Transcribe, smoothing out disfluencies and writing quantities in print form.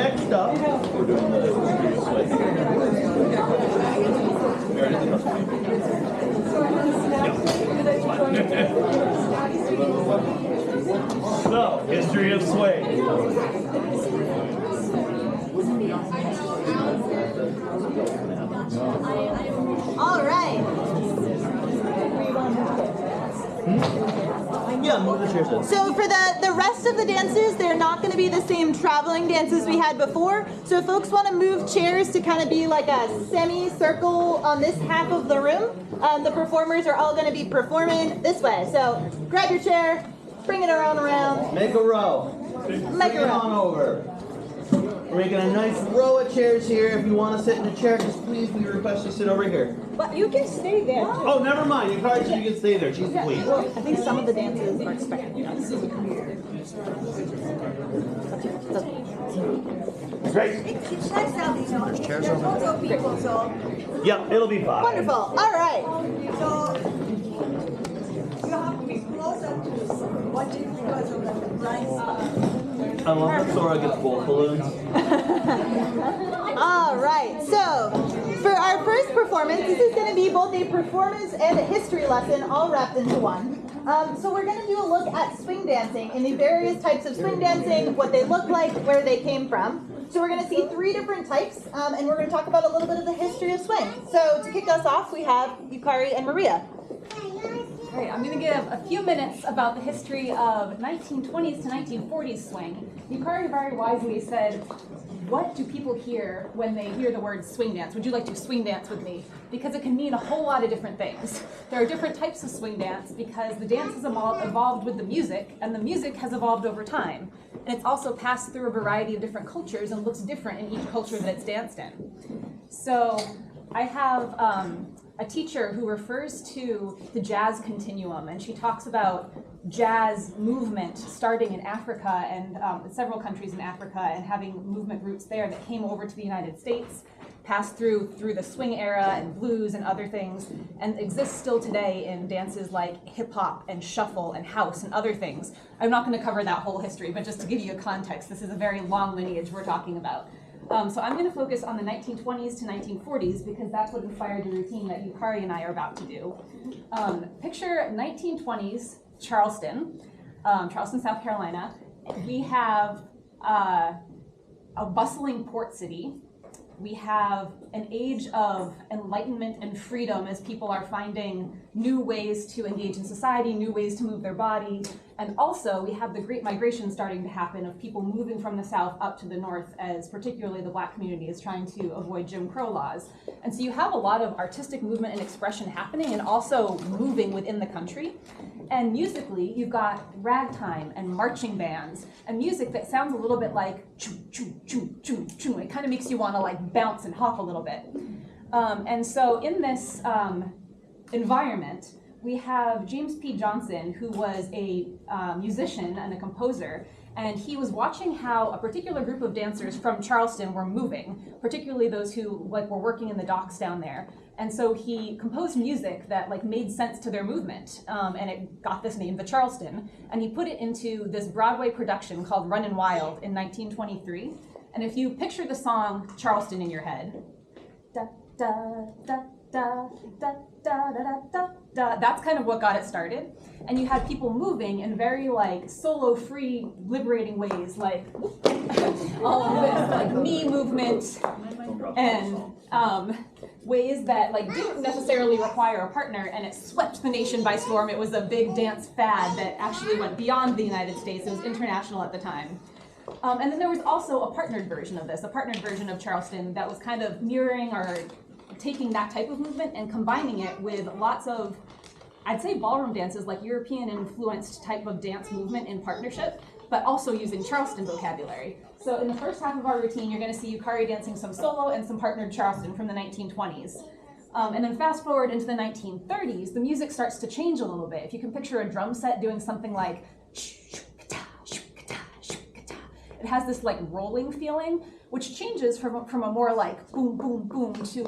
next up, we're doing the So, history of sway. All right. Yeah, move the chairs in. So for the rest of the dances, they're not going to be the same traveling dances we had before. So if folks want to move chairs to kind of be like a semicircle on this half of the room, the performers are all going to be performing this way. So grab your chair, bring it around. Make a row. Make a Bring it row. on over. We're making a nice row of chairs here. If you want to sit in a chair, just please, we request you sit over here. But you can stay there too. Oh, never mind. You guys, you can stay there. She's the queen. I think some of the dances are expecting us. Great. It's nice having there's lots of people, so Yep, it'll be fine. Wonderful. All right. you have to be closer to watching because of the blind spot. I love that Sora gets both balloons. All right, so for our first performance, this is going to be both a performance and a history lesson all wrapped into one. So we're going to do a look at swing dancing and the various types of swing dancing, what they look like, where they came from. So we're going to see 3 different types, and we're going to talk about a little bit of the history of swing. So to kick us off, we have Yukari and Maria. All right, I'm going to give a few minutes about the history of 1920s to 1940s swing. Yukari very wisely said, what do people hear when they hear the word swing dance? Would you like to swing dance with me? Because it can mean a whole lot of different things. There are different types of swing dance because the dance has evolved with the music, and the music has evolved over time. And it's also passed through a variety of different cultures and looks different in each culture that it's danced in. So I have a teacher who refers to the jazz continuum, and she talks about jazz movement starting in Africa and several countries in Africa and having movement roots there that came over to the United States, passed through the swing era and blues and other things, and exists still today in dances like hip hop and shuffle and house and other things. I'm not going to cover that whole history, but just to give you a context, this is a very long lineage we're talking about. So I'm going to focus on the 1920s to 1940s because that's what inspired the routine that Yukari and I are about to do. Picture 1920s Charleston, South Carolina. We have a bustling port city. We have an age of enlightenment and freedom as people are finding new ways to engage in society, new ways to move their body. And also we have the Great Migration starting to happen of people moving from the South up to the North, as particularly the Black community is trying to avoid Jim Crow laws. And so you have a lot of artistic movement and expression happening and also moving within the country. And musically, you've got ragtime and marching bands and music that sounds a little bit like choo, choo, choo, choo, choo. It kind of makes you want to like bounce and hop a little bit. And so in this environment, we have James P. Johnson, who was a musician and a composer, and he was watching how a particular group of dancers from Charleston were moving, particularly those who were working in the docks down there. And so he composed music that made sense to their movement, and it got this name, the Charleston. And he put it into this Broadway production called Runnin' Wild in 1923. And if you picture the song Charleston in your head, da da da da da da da da da, that's kind of what got it started. And you had people moving in very solo free liberating ways, all of this knee movement and ways that didn't necessarily require a partner, and it swept the nation by storm. It was a big dance fad that actually went beyond the United States. It was international at the time. And then there was also a partnered version of this, a partnered version of Charleston that was kind of mirroring or taking that type of movement and combining it with lots of, I'd say, ballroom dances, like European influenced type of dance movement in partnership, but also using Charleston vocabulary. So in the first half of our routine, you're going to see Yukari dancing some solo and some partnered Charleston from the 1920s. And then fast forward into the 1930s, the music starts to change a little bit. If you can picture a drum set doing something like it has this rolling feeling, which changes from a more boom, boom, boom to